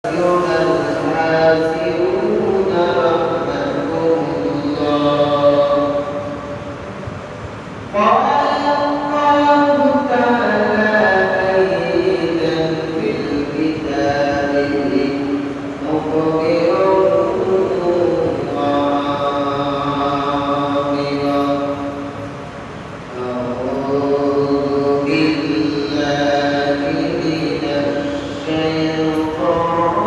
أيها الحافظون رحمكم الله قال الله تعالى أيضا في الكتاب مخبرا وعاملا أعوذ بالله من الشيطان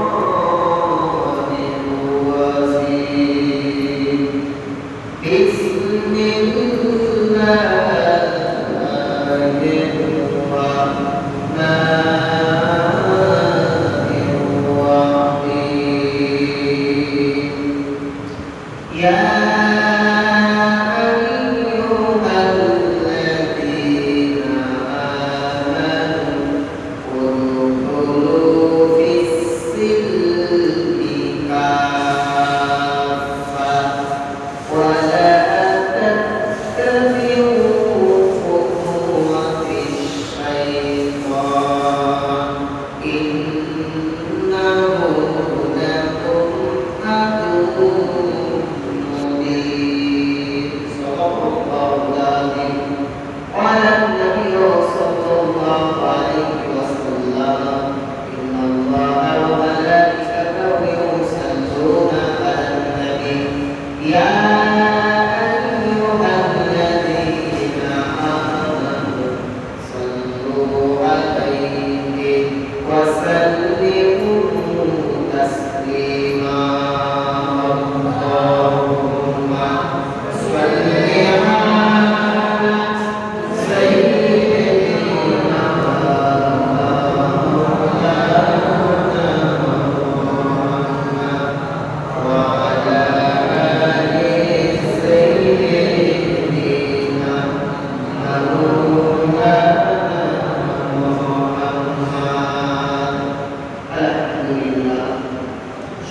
الرجيم بسم الله الرحمن الرحيم يا أيها الذين آمنوا ادخلوا في السلم كافة ولا تتبعوا خطوات الشيطان إنه لكم عدو مبين صدق الله العظيم قال النبي صلى الله عليه وسلم إن الله وملائكته يصلون على النبي يا أيها الذين آمنوا صلوا عليه وسلموا تسليما اللهم صل على سيدنا محمد وعلى آل سيدنا محمد আলহামদুলিল্লাহ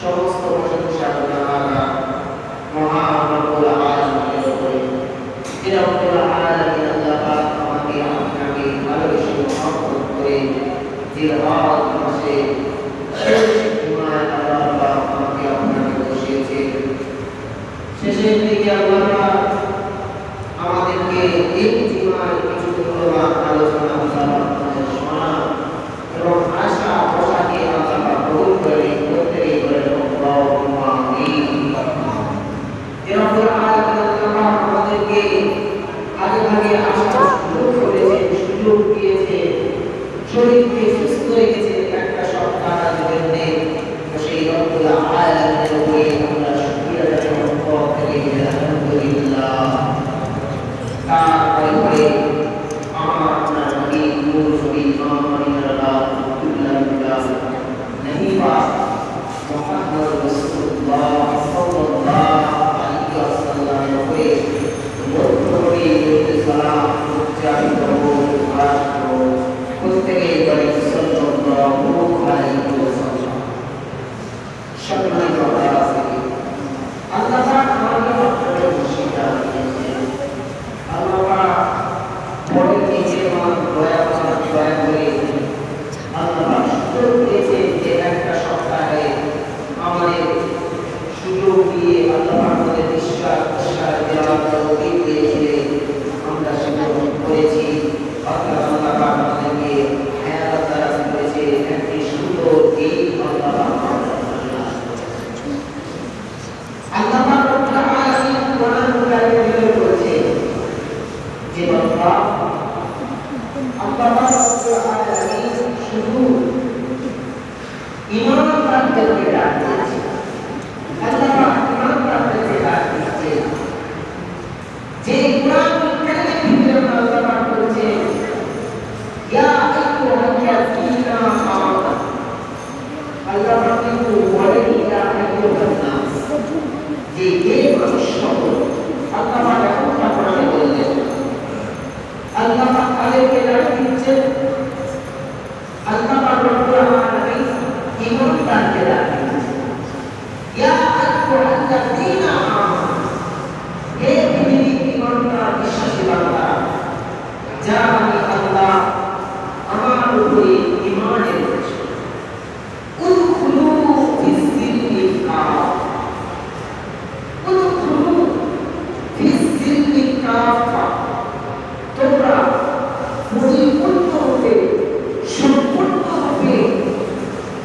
সমস্ত প্রশংসা আল্লাহ মহান রব্বুল আলামিনের উপরে যে রব্বুল আলামিন আল্লাহ পাক আমাকে আপনাকে ভালোবেসে মহব্বত করে জিলহজ মাসে শেষ জুমায় আল্লাহ পাক আমাকে আপনাকে বসিয়েছে শেষের দিকে আল্লাহ পাক আমাদেরকে এই জুমায় কিছু মূল্যবান আলোচনা আল্লাহ আপনাদের শোনা এবং আশা আশাকে আল্লাহ পাক কবুল করে প্রত্যেকে করে আল্লাহুম্মা আমিন যে রব্বুল আলামিন আল্লাহ আমাদেরকে আগে ভাগে আসার সুযোগ করেছেন সুযোগ দিয়েছে শরীরকে সুস্থ রেখেছে একটা সপ্তাহ জন্য সেই রব্বুল আলামিনের উপরে আমরা শুকরিয়া জানাই থেকে আলহামদুলিল্লাহ তারপরে আমার আপনার নবী নূর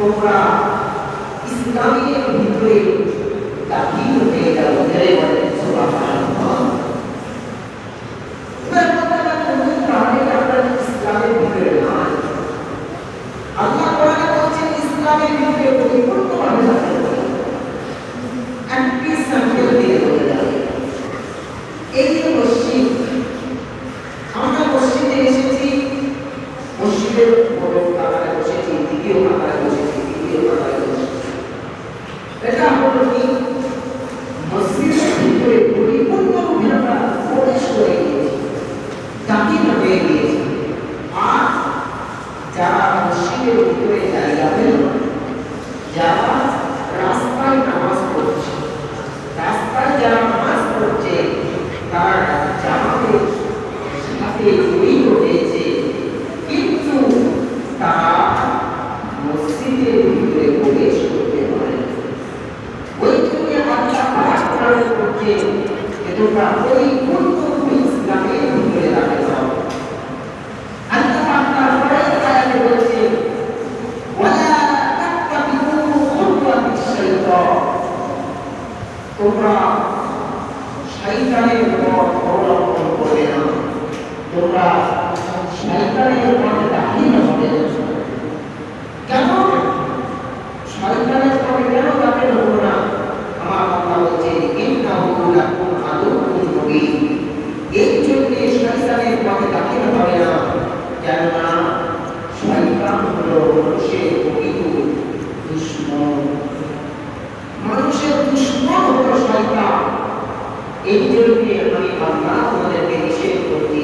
তোমরা ইসলামের ভিতরে দাখিল হয়ে যাও। ধরে বলে সুবহানাল্লাহ। ইসলামের ভিতরে নয়, আল্লাহ কোরআনে বলছেন ইসলামের ভিতরে পরিপূর্ণভাবে দাখিল হও। একটি সার্কেল দিয়ে বলে যাবে এই যে মসজিদ, আমরা মসজিদে এসেছি, মসজিদের বড় কাতারে বসেছি, দ্বিতীয় কাতারে বসেছি, তৃতীয় কাতারে বসেছি। এটা হলো কি মসজিদের ভিতরে পরিপূর্ণভাবে আমরা প্রবেশ করে গিয়েছি, দাখিল হয়ে গিয়েছি। আর যারা মসজিদের ভিতরে জায়গা পেল, যারা রাস্তায় নামাজ পড়ছে, রাস্তায় যারা নামাজ পড়ছে, তারা জামাতের সাথে জড়িত হয়েছে, কিন্তু তারা মসজিদের ভিতরে প্রবেশ করতে পারে। ওই জন্য আল্লাহ প্রার্থনা করছে যে তোমরা পরিপূর্ণভাবে ইসলামের ভিতরে রাখতে চাও। আল্লাহ আপনার পরের আয়াতে বলছে ওয়ালা তাত্তাবিউ খুতুওয়াতিশ শাইতান, তোমরা শয়তানের পথ অবলম্বন করবে না, তোমরা শয়তানের পথে দাখিল হবে না। কেন শয়তানের পথে কেন দাখিল হবো না? আমার আল্লাহ বলছে ইন্নাহু লাকুম আদুউন মুবিন, এই জন্য শয়তানের পথে দাখিল হবে না, কেননা শয়তান হলো মানুষের প্রকৃত দুশমন। মানুষের দুশমন হলো শয়তান। এই জন্য আমি আল্লাহ তোমাদেরকে নিষেধ করছি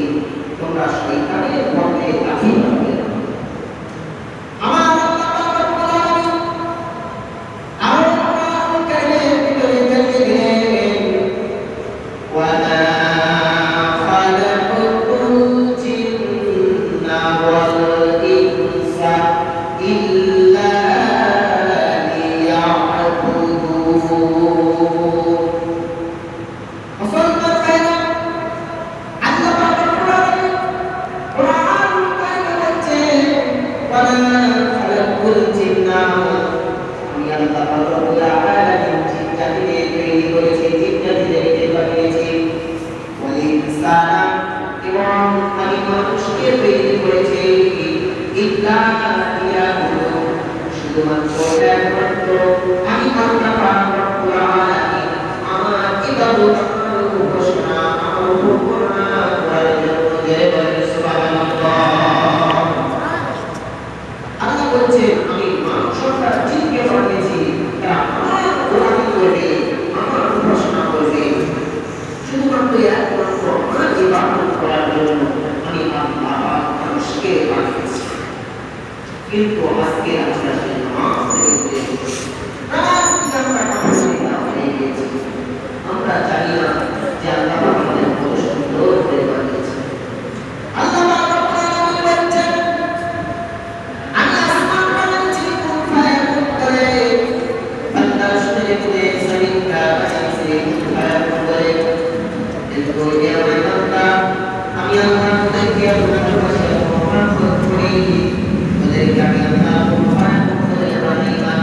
তোমরা শয়তানের পথে দাখিল হবে না। আমার আল্লাহ রাব্বুল আলামিন আর কোরআন কারীমের ভিতরে জানিয়ে দিলেন ওয়া মা খালাকাতুল জিন্না ওয়াল ইনসা ইল্লা লিয়াবুদুন। কিন্তু আজকে আমরা সেই নামাজ আমরা জানি না যে আল্লাহ আমাদের কত সুন্দর করে বানিয়েছে। আল্লাহ বলছেন আমি আসমান বানিয়েছি কোন ফায়াকুন করে, বান্দা শুনে বলে সরিকা বানিয়েছে কোন ফায়াকুন করে। কিন্তু এ আমার বান্দা, আমি আল্লাহ তোদেরকে আপনার কাছে প্রমাণ করি, তোদেরকে আমি আল্লাহ প্রমাণ করে বানিয়েছি।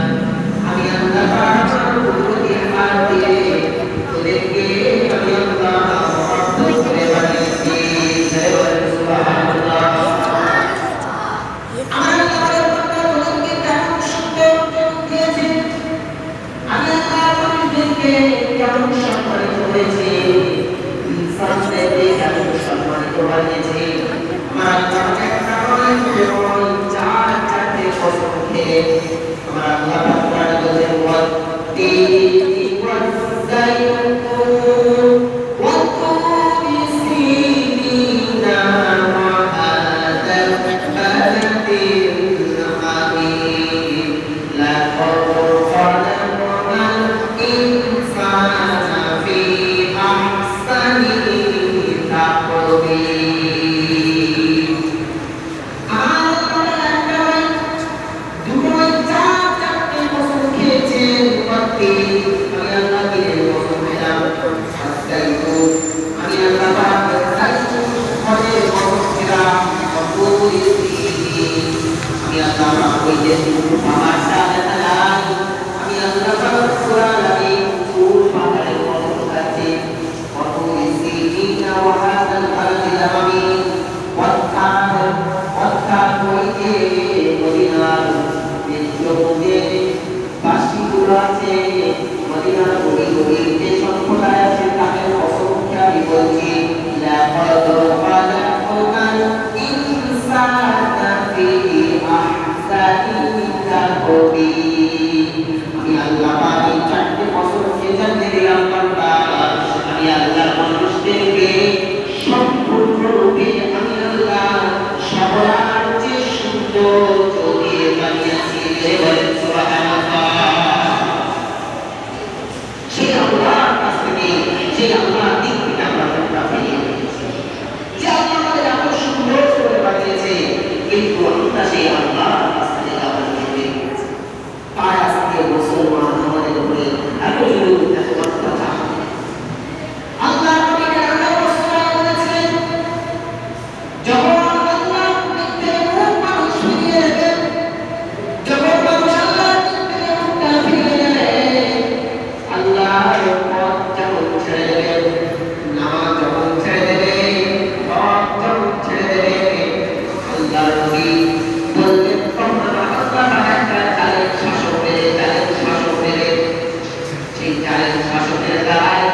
আমি আল্লাহ আমার কুদরতি হাত দিয়ে তোদেরকে আমি আল্লাহ মহব্বত করে বানিয়েছি। সুবহানাল্লাহ। আমার আল্লাহর বান্দা তোদেরকে কেমন সুন্দর দিয়েছে, আমি আল্লাহ তোদেরকে কেমন সম্মানিত করেছি, ইনসানদেরকে কেমন সম্মানিত বানিয়েছি। আমার আল্লাহ একটা নয় নয় চারটে কসম খেয়ে আমার আল্লাহ পাক বলেন ওয়াত্তিনি ওয়াজ্জাইতুন ওয়াত্তুরি সিনিনা ওয়া হাদাল বালাদিল হামিদ লাকাদ খালাকনাল ইনসানা ফি আহসানি তাকওয়িম। চারটে কসম খেয়েছেন মসজিদগুলো আছে, মদিনার গলি গলি যে সম্প্রদায় আছে তাদের অসংখ্য আমি বলছি লাকাদ খালাকনাল ইনসানা ফি আহসানি তাকওয়িম। আমি আল্লাহ পাক এই চারটি বছরকে জানিয়ে দিলাম বান্দা, আমি আল্লাহ মানুষদেরকে সম্পূর্ণরূপে আমি আল্লাহ সবার যে সুন্দর দিয়ে বানিয়েছি। বলেন সুবহানাল্লাহ। সেই আল্লাহর কাছ থেকে, সেই আল্লাহর দিক থেকে আমরা পেয়ে গেছি যে আল্লাহ আমাদের এত সুন্দর করে বানিয়েছে, কিন্তু আমরা সেই আল্লাহর কাছ থেকে আমাদের পেয়ে গেছি। তাই আজকে মুসলমান আমাদের উপরে এত জুলুম, এত অত্যাচার। আল্লাহ নবীকে আল্লাহ রাসূল বলেছিলেন, যখন আল্লাহ দিক থেকে মুখ মানুষ ফিরিয়ে নেবেন, যখন মানুষ আল্লাহর দিক থেকে মুখটা ফিরিয়ে নেবে, আল্লাহর পথ যখন ছেড়ে দেবে, নামাজ যখন ছেড়ে দেবে, হক যখন ছেড়ে দেবে, আল্লাহ নবী বললেন তখন আল্লাহ একটা জালেম শাসক মেরে সেই জালেম শাসকের দ্বারায়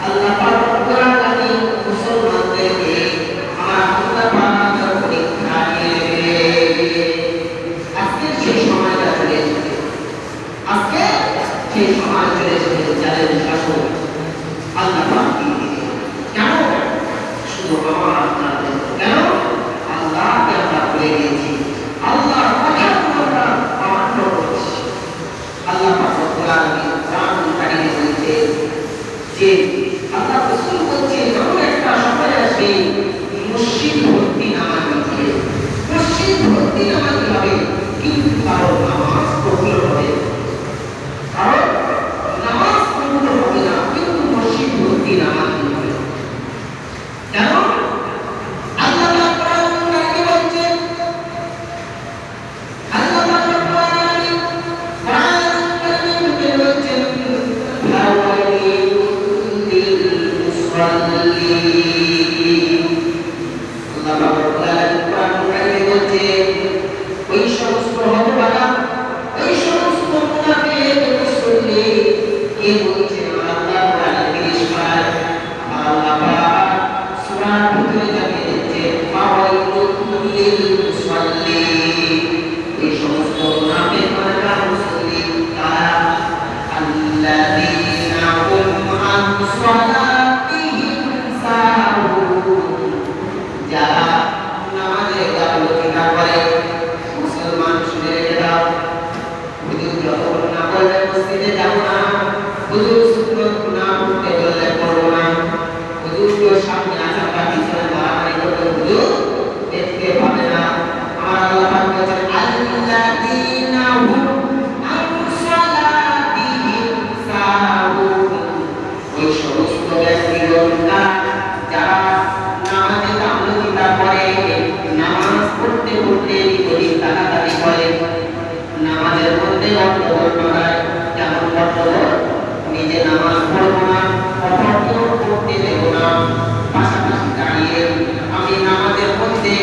আল্লাহ পাক রব্বুল আলামিন মুসলমানদেরকে আমার আল্লাহ পাক পরীক্ষা নিয়ে আজকে সেই সময়টা চলে এসেছে। আজকে সেই সময় চলে এসেছে জালেম শাসক আল্লাহ পাক কেন? শুধু আমার আপনার জন্য। কেন? আল্লাহকে আমরা ভুলে গিয়েছি, আল্লাহর কথাগুলো আমরা অমান্য করছি। আল্লাহ পাক রব্বুল আলামিন কোরআন কারিমে বলছে যে আল্লাহ রাসূল বলছে যখন একটা সময় আসবে মসজিদ ভর্তি নামাজ হবে, মসজিদ ভর্তি নামাজ হবে, কিন্তু কারো নামাজ কবুল হবে, কারো নামাজ কবুল হবে না, কিন্তু মসজিদ ভর্তি নামাজ হবে। কেন? আল্লাহ পাক কোরআন কারিমে বলছে, আল্লাহ পাক রব্বুল আলামিন কোরআন কারিমে বলছেন ফাওয়াইলুল লিল মুসাল্লিন। আল্লাহ পাক রব্বুল আলামিন কোরআন কারিমে বলছেন ওই সমস্ত হতভাগা, ওই সমস্ত মুনাফিক মুসল্লি কে বলছেন আল্লাহ কোরআনে 30 বার আল্লাহ পাক সূরার ভিতরে জানিয়ে দিচ্ছেন ফাওয়াইলুল লিল মুসাল্লিন। এই সমস্ত মুনাফিক মুসল্লি তারা আল্লাযীনা হুম আন সালাতিহিম সাহুন, যারা নামাজে গাফলতিটা করে। মুসলমান শুনে রেখে দাও, হুজুর যতক্ষণ না বললে মসজিদে যাব না, হুজুর সুন্নত না পড়তে বললে পড়বো না, হুজুর সামনে আসা বা পিছনে মারামারি করবে, হুজুর দেখতে পাবে না। আমার আল্লাহ পাক বলেছেন আল্লাযীনা হুম আন সালাতিহিম সাহুন। ওই সমস্ত ব্যক্তিগণরা যারা নামাজে গাফলতিটা করে, নামাজ পড়তে পড়তে বিপরীত তাকাতাকি করে, নামাজের মধ্যে গন্ডগোল বাড়ায়। যেমন গন্ডগোল, নিজে নামাজ পড়বো না, অপরকেও পড়তে দেব না, পাশাপাশি দাঁড়িয়ে আমি নামাজের মধ্যে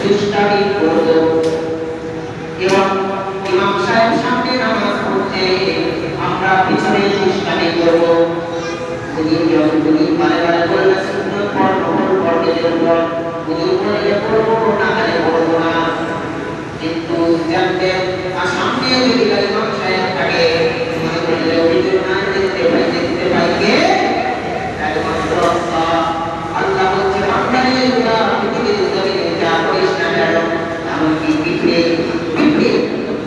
দুষ্টামি করব, এবং ইমাম সাহেব সামনে নামাজ পড়ছে, আমরা পিছনে দুষ্টামি করব। হুজুর যখন হুজুর বারে বারে বললে সুন্নাত পড়, নফল পড়তে দেব, হুজুর বললে পড়বো না, হলে পড়বো না। কিন্তু জানতেন আর সামনে যদি ইমাম সাহেব থাকে, মনে করলে হুজুর না দেখতে পাই কে? একমাত্র আল্লাহ। আল্লাহ বলছে বান্দারে তোরা পৃথিবীর জমিনে যা করিস না কেন, এমনকি পিঁপড়ে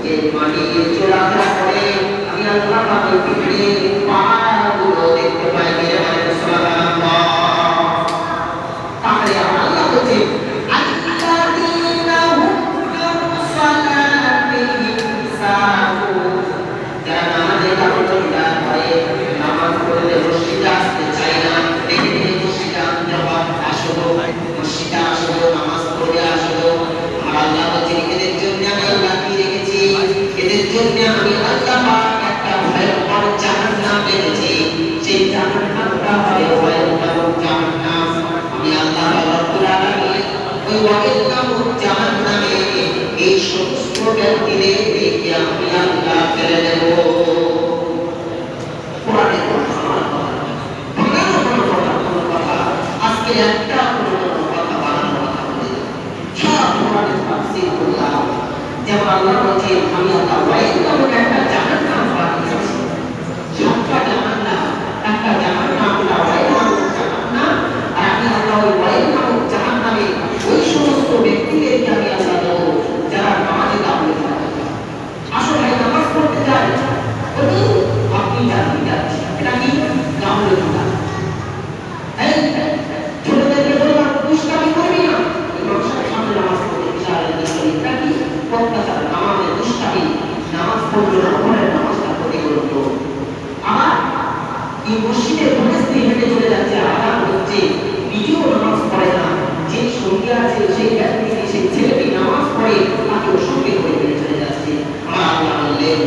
যে মাটির চলাফেরা করে, আমি আল্লাহ পাক ওই পিঁপড়ের পাগুলো দেখতে পাই কে? সুবহানাল্লাহ। তাহলে আল্লাহ বলছে আল্লাযীনা হুম আন সালাতিহিম সাহুন, যারা নামাজে গাফলতিটা করে, নামাজ পড়লে মসজিদে আসতে চায় না, দেখে মসজিদে আনতে হয়, আসলো মসজিদে আসলো, নামাজ পড়ে আসলো। আর আল্লাহ বলছে এদের জন্য আমি আল্লাহ কি রেখেছি? এদের জন্য আমি আল্লাহ পাক একটা ভয়ঙ্কর জাহান্নাম রেখেছি। সেই জাহান্নামটা হবে ভয়ঙ্কর জাহান্নাম। আমি আল্লাহ রাব্বুল আলামিন ওই ভয়ঙ্কর জাহান্নামে এই সমস্ত ব্যক্তিদের আমি আল্লাহ ফেলে দেব। পড়লো না, ঘরের নামাজটা ক্ষতি করলো। আবার এই মসজিদের ঘরে স্ত্রী হেঁটে চলে যাচ্ছে, আজান হচ্ছে, নিজেও নামাজ পড়ে না, যে সঙ্গে আছে সেই ব্যক্তি সেই ছেলেটি নামাজ পড়ে তাকেও সঙ্গে করে ফেলে চলে যাচ্ছে। আমার আল্লাহ বললেন,